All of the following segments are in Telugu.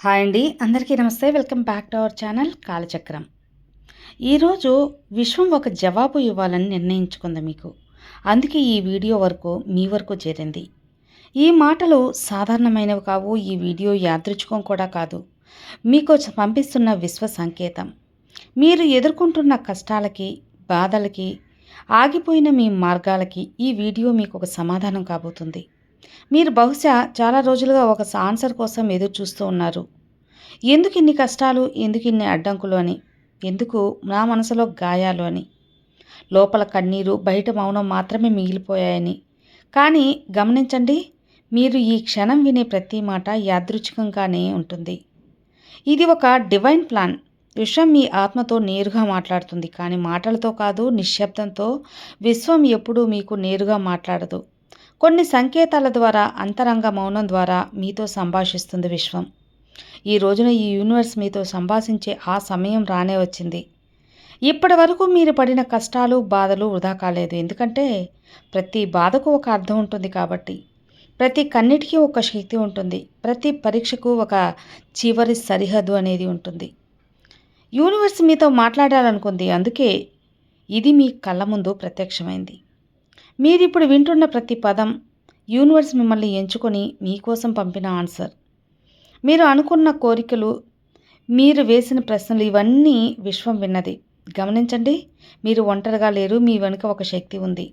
హాయ్ అండి, అందరికీ నమస్తే. Welcome back to our channel Kalachakram. ఈరోజు విశ్వం ఒక జవాబు ఇవ్వాలని నిర్ణయించుకుంది మీకు. అందుకే ఈ వీడియో మీ వరకు చేరింది. ఈ మాటలు సాధారణమైనవి కావు. ఈ వీడియో యాదృచ్ఛికం కూడా కాదు. మీకు పంపిస్తున్న విశ్వ సంకేతం. మీరు ఎదుర్కొంటున్న కష్టాలకి, బాధలకి, ఆగిపోయిన మీ మార్గాలకి ఈ వీడియో మీకు ఒక సమాధానం కాబోతుంది. మీరు బహుశా చాలా రోజులుగా ఒక ఆన్సర్ కోసం ఎదురు చూస్తూ ఉన్నారు. ఎందుకు ఇన్ని కష్టాలు, ఎందుకు ఇన్ని అడ్డంకులు అని, ఎందుకు నా మనసులో గాయాలు అని, లోపల కన్నీరు, బయట మౌనం మాత్రమే మిగిలిపోయాయని. కానీ గమనించండి, మీరు ఈ క్షణం వినే ప్రతి మాట యాదృచ్ఛికంగానే ఉంటుంది. ఇది ఒక డివైన్ ప్లాన్. విశ్వం మీ ఆత్మతో నేరుగా మాట్లాడుతుంది, కానీ మాటలతో కాదు, నిశ్శబ్దంతో. విశ్వం ఎప్పుడూ మీకు నేరుగా మాట్లాడదు. కొన్ని సంకేతాల ద్వారా, అంతరంగ మౌనం ద్వారా మీతో సంభాషిస్తుంది విశ్వం. ఈ రోజున ఈ యూనివర్స్ మీతో సంభాషించే ఆ సమయం రానే వచ్చింది. ఇప్పటి వరకు మీరు పడిన కష్టాలు, బాధలు వృధా కాలేదు. ఎందుకంటే ప్రతి బాధకు ఒక అర్థం ఉంటుంది కాబట్టి. ప్రతి కన్నిటికీ ఒక శక్తి ఉంటుంది. ప్రతి పరీక్షకు ఒక చివరి సరిహద్దు అనేది ఉంటుంది. యూనివర్స్ మీతో మాట్లాడాలనుకుంది. అందుకే ఇది మీ కళ్ళ ముందు ప్రత్యక్షమైంది. మీరిప్పుడు వింటున్న ప్రతి పదం యూనివర్స్ మిమ్మల్ని ఎంచుకొని మీకోసం పంపిన ఆన్సర్. మీరు అనుకున్న కోరికలు, మీరు వేసిన ప్రశ్నలు, ఇవన్నీ విశ్వం విన్నది. గమనించండి, మీరు ఒంటరిగా లేరు. మీ వెనుక ఒక శక్తి ఉంది.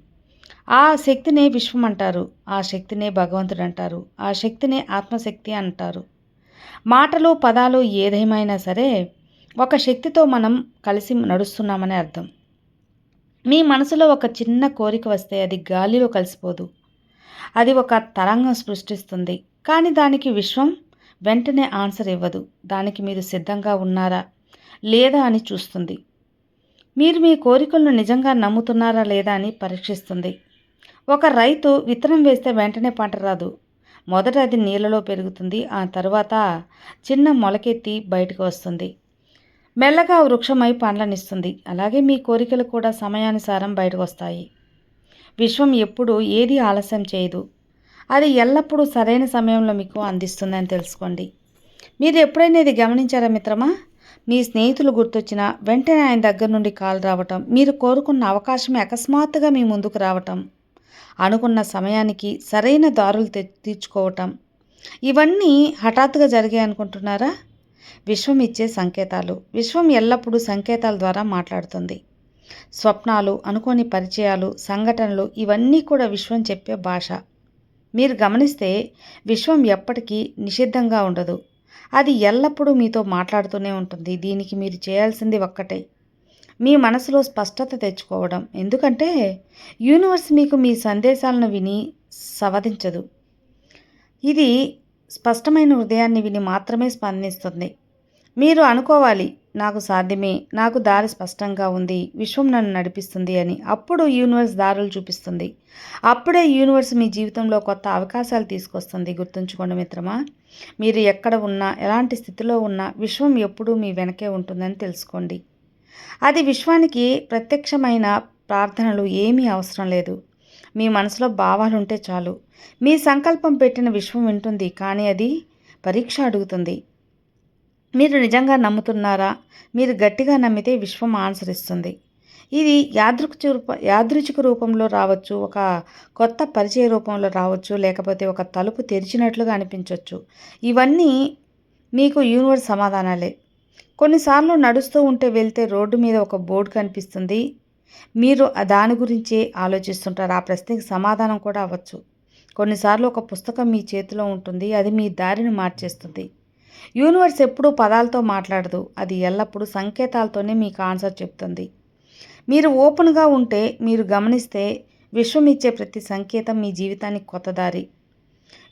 ఆ శక్తినే విశ్వం అంటారు. ఆ శక్తినే భగవంతుడు అంటారు. ఆ శక్తినే ఆత్మశక్తి అంటారు. మాటలు, పదాలు ఏదేమైనా సరే ఒక శక్తితో మనం కలిసి నడుస్తున్నామనే అర్థం. మీ మనసులో ఒక చిన్న కోరిక వస్తే అది గాలిలో కలిసిపోదు. అది ఒక తరంగం సృష్టిస్తుంది. కానీ దానికి విశ్వం వెంటనే ఆన్సర్ ఇవ్వదు. దానికి మీరు సిద్ధంగా ఉన్నారా లేదా అని చూస్తుంది. మీరు మీ కోరికలను నిజంగా నమ్ముతున్నారా లేదా అని పరీక్షిస్తుంది. ఒక రైతు విత్తనం వేస్తే వెంటనే పంట రాదు. మొదట అది నీళ్ళలో పెరుగుతుంది. ఆ తర్వాత చిన్న మొలకెత్తి బయటకు వస్తుంది. మెల్లగా వృక్షమై పండ్లనిస్తుంది. అలాగే మీ కోరికలు కూడా సమయానుసారం బయటకు వస్తాయి. విశ్వం ఎప్పుడూ ఏది ఆలస్యం చేయదు. అది ఎల్లప్పుడూ సరైన సమయంలో మీకు అందిస్తుందని తెలుసుకోండి. మీరు ఎప్పుడైనా ఇది గమనించారా మిత్రమా? మీ స్నేహితులు గుర్తొచ్చినా వెంటనే ఆయన దగ్గర నుండి కాల్ రావటం, మీరు కోరుకున్న అవకాశం అకస్మాత్తుగా మీ ముందుకు రావటం, అనుకున్న సమయానికి సరైన దారులు తీర్చుకోవటం, ఇవన్నీ హఠాత్తుగా జరిగాయి అనుకుంటున్నారా? విశ్వం ఇచ్చే సంకేతాలు. విశ్వం ఎల్లప్పుడూ సంకేతాల ద్వారా మాట్లాడుతుంది. స్వప్నాలు, అనుకోని పరిచయాలు, సంఘటనలు, ఇవన్నీ కూడా విశ్వం చెప్పే భాష. మీరు గమనిస్తే విశ్వం ఎప్పటికీ నిషిద్ధంగా ఉండదు. అది ఎల్లప్పుడూ మీతో మాట్లాడుతూనే ఉంటుంది. దీనికి మీరు చేయాల్సింది ఒక్కటే, మీ మనసులో స్పష్టత తెచ్చుకోవడం. ఎందుకంటే యూనివర్స్ మీకు మీ సందేశాలను విని సవరించదు. ఇది స్పష్టమైన హృదయాన్ని విని మాత్రమే స్పందిస్తుంది. మీరు అనుకోవాలి, నాకు సాధ్యమే, నాకు దారి స్పష్టంగా ఉంది, విశ్వం నన్ను నడిపిస్తుంది అని. అప్పుడు యూనివర్స్ దారులు చూపిస్తుంది. అప్పుడే యూనివర్స్ మీ జీవితంలో కొత్త అవకాశాలు తీసుకొస్తుంది. గుర్తుంచుకోండి మిత్రమా, మీరు ఎక్కడ ఉన్నా, ఎలాంటి స్థితిలో ఉన్నా విశ్వం ఎప్పుడూ మీ వెనకే ఉంటుందని తెలుసుకోండి. అది విశ్వానికి ప్రత్యక్షమైన ప్రార్థనలు ఏమీ అవసరం లేదు. మీ మనసులో భావాలుంటే చాలు. మీ సంకల్పం పెట్టిన విశ్వం వింటుంది. కానీ అది పరీక్ష అడుగుతుంది. మీరు నిజంగా నమ్ముతున్నారా? మీరు గట్టిగా నమ్మితే విశ్వం ఆన్సర్ ఇస్తుంది. ఇది యాదృచ్ఛిక రూపంలో రావచ్చు, ఒక కొత్త పరిచయ రూపంలో రావచ్చు, లేకపోతే ఒక తలుపు తెరిచినట్లుగా అనిపించవచ్చు. ఇవన్నీ మీకు యూనివర్స్ సమాధానాలే. కొన్నిసార్లు నడుస్తూ ఉంటే వెళ్తే రోడ్డు మీద ఒక బోర్డు కనిపిస్తుంది. మీరు దాని గురించే ఆలోచిస్తుంటారు. ఆ ప్రశ్నకి సమాధానం కూడా అవ్వచ్చు. కొన్నిసార్లు ఒక పుస్తకం మీ చేతిలో ఉంటుంది. అది మీ దారిని మార్చేస్తుంది. యూనివర్స్ ఎప్పుడూ పదాలతో మాట్లాడదు. అది ఎల్లప్పుడూ సంకేతాలతోనే మీకు ఆన్సర్ చెప్తుంది. మీరు ఓపెన్గా ఉంటే, మీరు గమనిస్తే విశ్వం ఇచ్చే ప్రతి సంకేతం మీ జీవితానికి కొత్త దారి.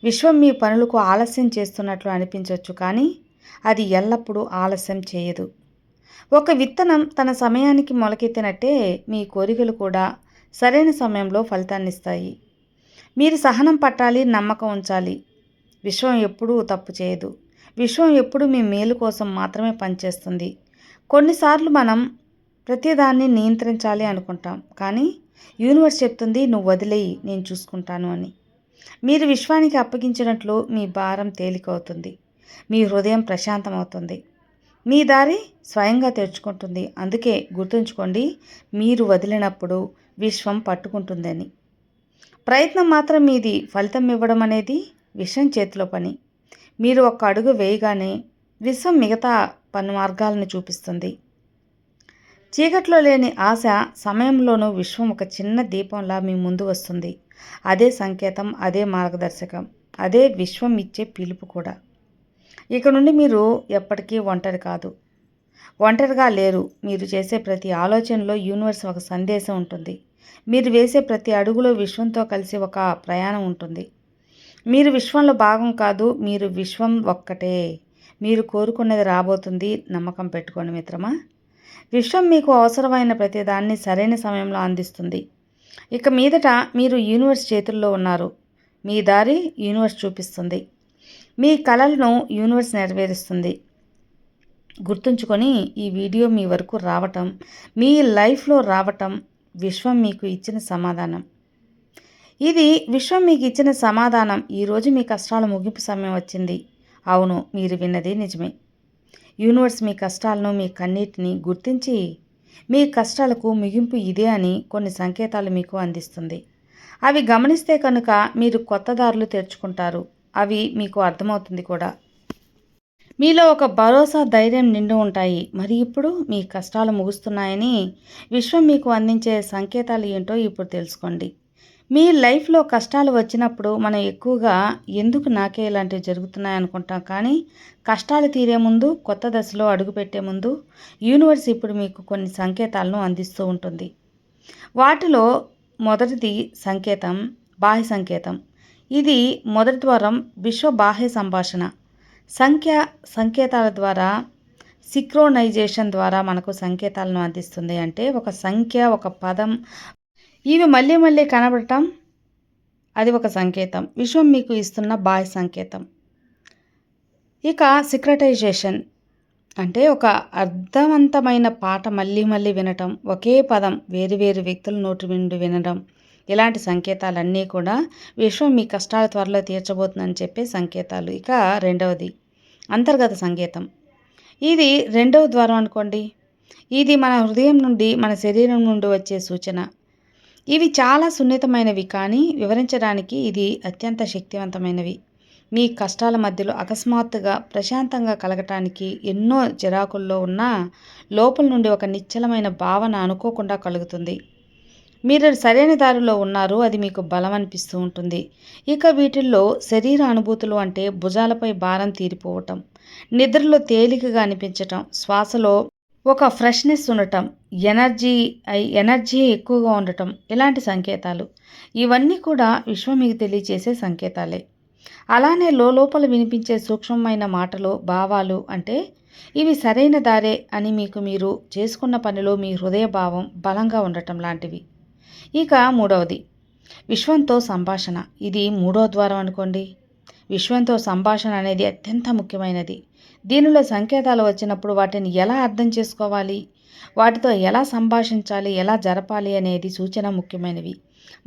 విశ్వం మీ పనులకు ఆలస్యం చేస్తున్నట్లు అనిపించవచ్చు, కానీ అది ఎల్లప్పుడూ ఆలస్యం చేయదు. ఒక విత్తనం తన సమయానికి మొలకెత్తినట్టే మీ కోరికలు కూడా సరైన సమయంలో ఫలితాన్నిస్తాయి. మీరు సహనం పట్టాలి, నమ్మకం ఉంచాలి. విశ్వం ఎప్పుడూ తప్పు చేయదు. విశ్వం ఎప్పుడూ మీ మేలు కోసం మాత్రమే పనిచేస్తుంది. కొన్నిసార్లు మనం ప్రతిదాన్ని నియంత్రించాలి అనుకుంటాం, కానీ యూనివర్స్ చెప్తుంది, నువ్వు వదిలేయి, నేను చూసుకుంటాను అని. మీరు విశ్వానికి అప్పగించినట్లు మీ భారం తేలికవుతుంది. మీ హృదయం ప్రశాంతమవుతుంది, మీ దారి స్వయంగా తెరుచుకుంటుంది. అందుకే గుర్తుంచుకోండి, మీరు వదిలినప్పుడు విశ్వం పట్టుకుంటుందని. ప్రయత్నం మాత్రం మీది, ఫలితం ఇవ్వడం అనేది విశ్వం చేతిలో పని. మీరు ఒక్క అడుగు వేయగానే విశ్వం మిగతా పన్ను మార్గాలను చూపిస్తుంది. చీకట్లో లేని ఆశ సమయంలోనూ విశ్వం ఒక చిన్న దీపంలా మీ ముందు వస్తుంది. అదే సంకేతం, అదే మార్గదర్శకం, అదే విశ్వం ఇచ్చే పిలుపు కూడా. ఇక నుండి మీరు ఎప్పటికీ ఒంటరి కాదు, ఒంటరిగా లేరు. మీరు చేసే ప్రతి ఆలోచనలో యూనివర్స్ ఒక సందేశం ఉంటుంది. మీరు వేసే ప్రతి అడుగులో విశ్వంతో కలిసి ఒక ప్రయాణం ఉంటుంది. మీరు విశ్వంలో భాగం కాదు, మీరు విశ్వం ఒక్కటే. మీరు కోరుకున్నది రాబోతుంది, నమ్మకం పెట్టుకోండి మిత్రమా. విశ్వం మీకు అవసరమైన ప్రతిదాన్ని సరైన సమయంలో అందిస్తుంది. ఇక మీదట మీరు యూనివర్స్ చేతుల్లో ఉన్నారు. మీ దారి యూనివర్స్ చూపిస్తుంది, మీ కలలను యూనివర్స్ నెరవేరుస్తుంది. గుర్తుంచుకొని, ఈ వీడియో మీ వరకు రావటం, మీ లైఫ్లో రావటం విశ్వం మీకు ఇచ్చిన సమాధానం. ఇది విశ్వం మీకు ఇచ్చిన సమాధానం. ఈరోజు మీ కష్టాల ముగింపు సమయం వచ్చింది. అవును, మీరు విన్నది నిజమే. యూనివర్స్ మీ కష్టాలను, మీ కన్నీటిని గుర్తించి మీ కష్టాలకు ముగింపు ఇదే అని కొన్ని సంకేతాలు మీకు అందిస్తుంది. అవి గమనిస్తే కనుక మీరు కొత్త దారులు తెరుచుకుంటారు. అవి మీకు అర్థమవుతుంది కూడా. మీలో ఒక భరోసా, ధైర్యం నిండి ఉంటాయి. మరి ఇప్పుడు మీ కష్టాలు ముగుస్తున్నాయని విశ్వం మీకు అందించే సంకేతాలు ఏంటో ఇప్పుడు తెలుసుకోండి. మీ లైఫ్లో కష్టాలు వచ్చినప్పుడు మనం ఎక్కువగా ఎందుకు నాకే ఇలాంటివి జరుగుతున్నాయి అనుకుంటాం. కానీ కష్టాలు తీరే ముందు, కొత్త దశలో అడుగుపెట్టే ముందు యూనివర్స్ ఇప్పుడు మీకు కొన్ని సంకేతాలను అందిస్తూ ఉంటుంది. వాటిలో మొదటిది సంకేతం, బాహ్య సంకేతం. ఇది మొదటి ద్వారం, విశ్వ బాహ్య సంభాషణ. సంకేతాల ద్వారా, సిక్రోనైజేషన్ ద్వారా మనకు సంకేతాలను అందిస్తుంది. అంటే ఒక సంఖ్య, ఒక పదం, ఇవి మళ్ళీ మళ్ళీ కనబడటం, అది ఒక సంకేతం. విశ్వం మీకు ఇస్తున్న బాహ్య సంకేతం. ఇక సిక్రటైజేషన్ అంటే ఒక అర్థవంతమైన పాట మళ్ళీ మళ్ళీ వినటం, ఒకే పదం వేరు వేరు వ్యక్తుల నోటి నుండి వినడం. ఇలాంటి సంకేతాలన్నీ కూడా విశ్వం మీ కష్టాల త్వరలో తీర్చబోతుందని చెప్పే సంకేతాలు. ఇక రెండవది అంతర్గత సంకేతం. ఇది రెండవ ద్వారం అనుకోండి. ఇది మన హృదయం నుండి, మన శరీరం నుండి వచ్చే సూచన. ఇవి చాలా సున్నితమైనవి, కానీ వివరించడానికి ఇది అత్యంత శక్తివంతమైనవి. మీ కష్టాల మధ్యలో అకస్మాత్తుగా ప్రశాంతంగా కలగటానికి ఎన్నో చిరాకుల్లో ఉన్న లోపల నుండి ఒక నిశ్చలమైన భావన అనుకోకుండా కలుగుతుంది. మీరు సరైన దారిలో ఉన్నారు, అది మీకు బలం అనిపిస్తూ ఉంటుంది. ఇక వీటిల్లో శరీర అనుభూతులు అంటే భుజాలపై భారం తీరిపోవటం, నిద్రలో తేలికగా అనిపించటం, శ్వాసలో ఒక ఫ్రెష్నెస్ ఉండటం, ఎనర్జీ ఎక్కువగా ఉండటం, ఇలాంటి సంకేతాలు. ఇవన్నీ కూడా విశ్వం మీకు తెలియచేసే సంకేతాలే. అలానే లోపల వినిపించే సూక్ష్మమైన మాటలు, భావాలు అంటే ఇవి సరైన దారే అని మీకు మీరు చేసుకున్న పనిలో మీ హృదయ భావం బలంగా ఉండటం లాంటివి. ఇక మూడవది విశ్వంతో సంభాషణ. ఇది మూడో ద్వారం అనుకోండి. విశ్వంతో సంభాషణ అనేది అత్యంత ముఖ్యమైనది. దీనిలో సంకేతాలు వచ్చినప్పుడు వాటిని ఎలా అర్థం చేసుకోవాలి, వాటితో ఎలా సంభాషించాలి, ఎలా జరపాలి అనేది సూచన ముఖ్యమైనవి.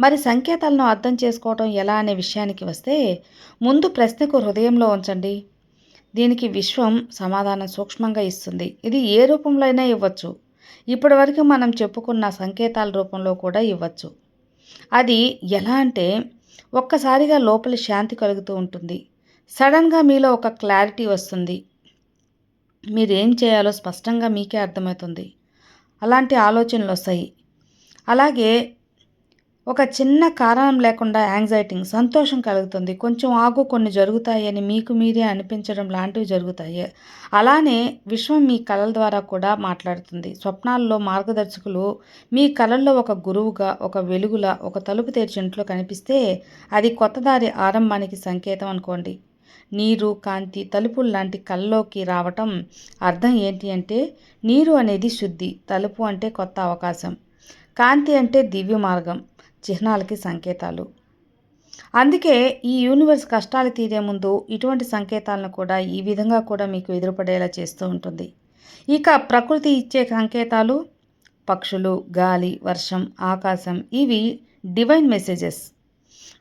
మరి సంకేతాలను అర్థం చేసుకోవటం ఎలా అనే విషయానికి వస్తే, ముందు ప్రశ్నకు హృదయంలో ఉంచండి. దీనికి విశ్వం సమాధానం సూక్ష్మంగా ఇస్తుంది. ఇది ఏ రూపంలో అయినా ఇవ్వచ్చు. ఇప్పటి వరకు మనం చెప్పుకున్న సంకేతాల రూపంలో కూడా ఇవ్వచ్చు. అది ఎలా అంటే, ఒక్కసారిగా లోపలి శాంతి కలుగుతూ ఉంటుంది. సడన్గా మీలో ఒక క్లారిటీ వస్తుంది. మీరు ఏం చేయాలో స్పష్టంగా మీకే అర్థమవుతుంది. అలాంటి ఆలోచనలు వస్తాయి. అలాగే ఒక చిన్న కారణం లేకుండా సంతోషం కలుగుతుంది. కొంచెం ఆగు, కొన్ని జరుగుతాయి అని మీకు మీరే అనిపించడం లాంటివి జరుగుతాయి. అలానే విశ్వం మీ కళల ద్వారా కూడా మాట్లాడుతుంది. స్వప్నాల్లో మార్గదర్శకులు మీ కళల్లో ఒక గురువుగా, ఒక వెలుగులా, ఒక తలుపు తెరిచి ఇంట్లో కనిపిస్తే అది కొత్త దారి ఆరంభానికి సంకేతం అనుకోండి. నీరు, కాంతి, తలుపులు లాంటి కళ్ళలోకి రావటం అర్థం ఏంటి అంటే, నీరు అనేది శుద్ధి, తలుపు అంటే కొత్త అవకాశం, కాంతి అంటే దివ్య మార్గం, చిహ్నాలకి సంకేతాలు. అందుకే ఈ యూనివర్స్ కష్టాలు తీరే ముందు ఇటువంటి సంకేతాలను కూడా ఈ విధంగా కూడా మీకు ఎదురుపడేలా చేస్తూ ఉంటుంది. ఇక ప్రకృతి ఇచ్చే సంకేతాలు, పక్షులు, గాలి, వర్షం, ఆకాశం, ఇవి డివైన్ మెసేజెస్.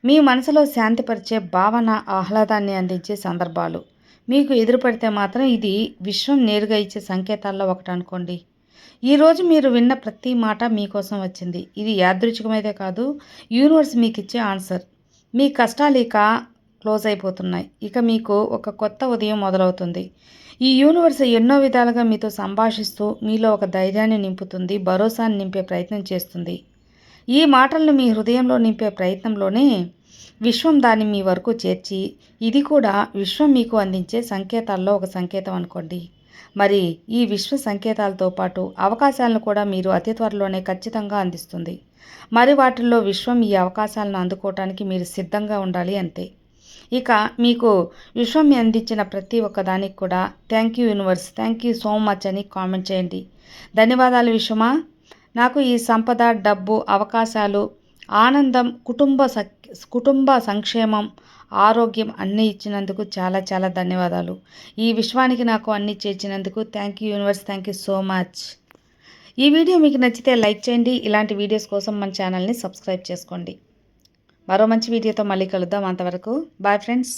మీ మనసులో శాంతిపరిచే భావన, ఆహ్లాదాన్ని అందించే సందర్భాలు. మీకు ఎదురుపడితే మాత్రం ఇది విశ్వం నేరుగా ఇచ్చే సంకేతాల్లో ఒకటి అనుకోండి. ఈరోజు మీరు విన్న ప్రతి మాట మీకోసం వచ్చింది. ఇది యాదృచ్ఛికమైతే కాదు, యూనివర్స్ మీకు ఇచ్చే ఆన్సర్. మీ కష్టాలు ఇక క్లోజ్ అయిపోతున్నాయి. ఇక మీకు ఒక కొత్త ఉదయం మొదలవుతుంది. ఈ యూనివర్స్ ఎన్నో విధాలుగా మీతో సంభాషిస్తూ మీలో ఒక ధైర్యాన్ని నింపుతుంది, భరోసాని నింపే ప్రయత్నం చేస్తుంది. ఈ మాటలను మీ హృదయంలో నింపే ప్రయత్నంలోనే విశ్వం దాన్ని మీ వరకు చేర్చి, ఇది కూడా విశ్వం మీకు అందించే సంకేతాల్లో ఒక సంకేతం అనుకోండి. మరి ఈ విశ్వ సంకేతాలతో పాటు అవకాశాలను కూడా మీరు అతి త్వరలోనే ఖచ్చితంగా అందిస్తుంది. మరి వాటిల్లో విశ్వం ఈ అవకాశాలను అందుకోవటానికి మీరు సిద్ధంగా ఉండాలి అంతే. ఇక మీకు విశ్వం అందించిన ప్రతి ఒక్క దానికి కూడా thank you universe, thank you so much అని కామెంట్ చేయండి. ధన్యవాదాలు విశ్వమా, నాకు ఈ సంపద, డబ్బు, అవకాశాలు, ఆనందం, కుటుంబ సంక్షేమం, ఆరోగ్యం అన్నీ ఇచ్చినందుకు చాలా చాలా ధన్యవాదాలు. ఈ విశ్వానికి నాకు అన్నీ చేర్చినందుకు thank you universe, thank you so much. ఈ వీడియో మీకు నచ్చితే లైక్ చేయండి. ఇలాంటి వీడియోస్ కోసం మన ఛానల్ని సబ్స్క్రైబ్ చేసుకోండి. మరో మంచి వీడియోతో మళ్ళీ కలుద్దాం. అంతవరకు బాయ్ ఫ్రెండ్స్.